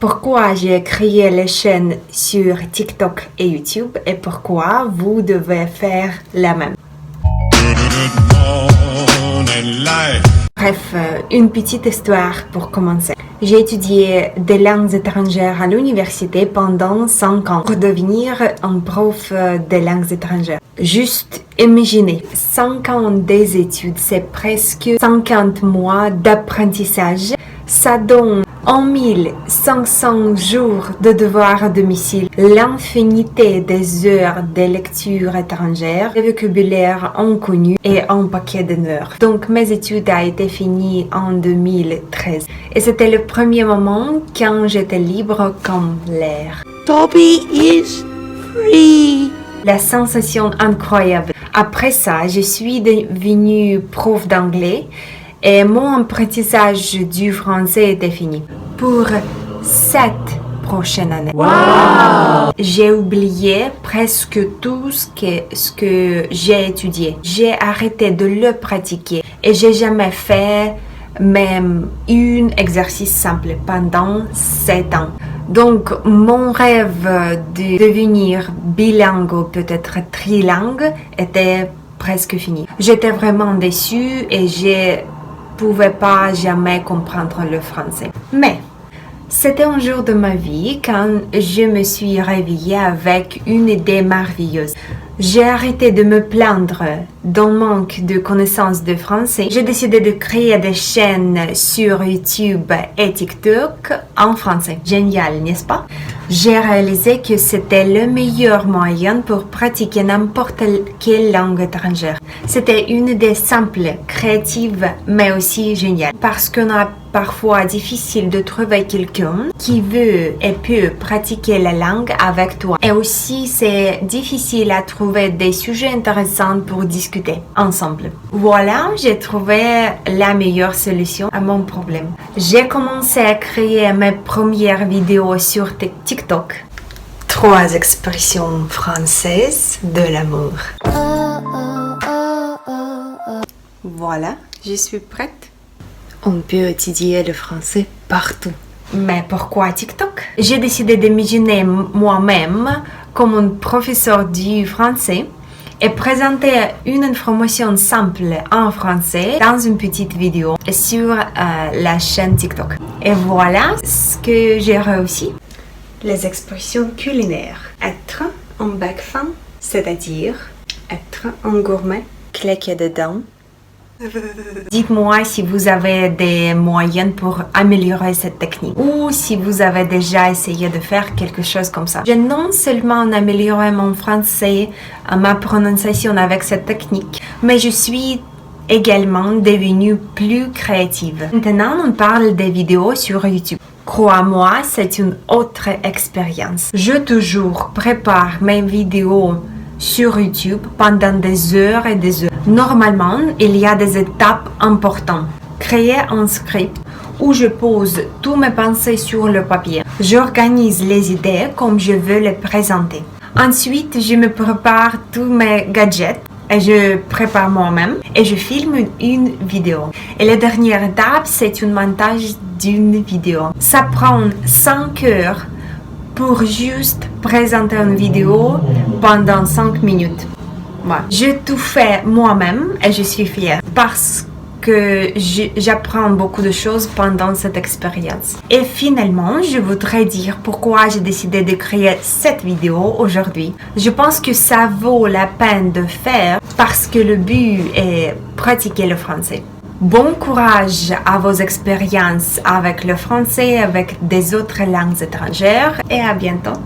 Pourquoi j'ai créé les chaînes sur TikTok et YouTube et pourquoi vous devez faire la même. Bref, une petite histoire pour commencer. J'ai étudié des langues étrangères à l'université pendant 5 ans pour devenir un prof de langues étrangères. Juste imaginez, 5 ans des études, c'est presque 50 mois d'apprentissage. Ça donne 1500 jours de devoirs à domicile, l'infinité des heures de lecture étrangère, le vocabulaire inconnu et un paquet d'heures. Donc mes études ont été finies en 2013 et c'était le premier moment quand j'étais libre comme l'air. Toby is free. La sensation incroyable. Après ça, je suis devenue prof d'anglais et mon apprentissage du français était fini. Pour 7 prochaines années. Wow. J'ai oublié presque tout ce que j'ai étudié. J'ai arrêté de le pratiquer et j'ai jamais fait même un exercice simple pendant 7 ans. Donc, mon rêve de devenir bilingue ou peut-être trilingue était presque fini. J'étais vraiment déçue et je pouvais pas jamais comprendre le français. Mais c'était un jour de ma vie quand je me suis réveillée avec une idée merveilleuse. J'ai arrêté de me plaindre d'un manque de connaissances de français. J'ai décidé de créer des chaînes sur YouTube et TikTok en français. Génial, n'est-ce pas? J'ai réalisé que c'était le meilleur moyen pour pratiquer n'importe quelle langue étrangère. C'était une idée simple, créative, mais aussi géniale. Parce qu'on a parfois difficile de trouver quelqu'un qui veut et peut pratiquer la langue avec toi. Et aussi, c'est difficile à trouver des sujets intéressants pour discuter ensemble. Voilà, j'ai trouvé la meilleure solution à mon problème. J'ai commencé à créer mes premières vidéos sur TikTok. 3 expressions françaises de l'amour. Voilà, je suis prête. On peut étudier le français partout. Mais pourquoi TikTok? J'ai décidé d'imaginer moi-même comme un professeur du français et présenter une information simple en français dans une petite vidéo sur la chaîne TikTok. Et voilà ce que j'ai réussi. Les expressions culinaires. Être un bec fin, c'est-à-dire être un gourmet, claquer dedans. Dites-moi si vous avez des moyens pour améliorer cette technique ou si vous avez déjà essayé de faire quelque chose comme ça. J'ai non seulement amélioré mon français, ma prononciation avec cette technique, mais je suis également devenue plus créative. Maintenant, on parle des vidéos sur YouTube. Crois-moi, c'est une autre expérience. Je toujours prépare mes vidéos sur YouTube pendant des heures et des heures. Normalement, il y a des étapes importantes. Créer un script où je pose tous mes pensées sur le papier. J'organise les idées comme je veux les présenter. Ensuite, je me prépare tous mes gadgets et je prépare moi-même et je filme une vidéo. Et la dernière étape, c'est un montage d'une vidéo. Ça prend 5 heures pour juste présenter une vidéo pendant 5 minutes. Voilà. Je tout fais moi-même et je suis fière parce que j'apprends beaucoup de choses pendant cette expérience. Et finalement, je voudrais dire pourquoi j'ai décidé de créer cette vidéo aujourd'hui. Je pense que ça vaut la peine de faire parce que le but est pratiquer le français. Bon courage à vos expériences avec le français, avec des autres langues étrangères et à bientôt.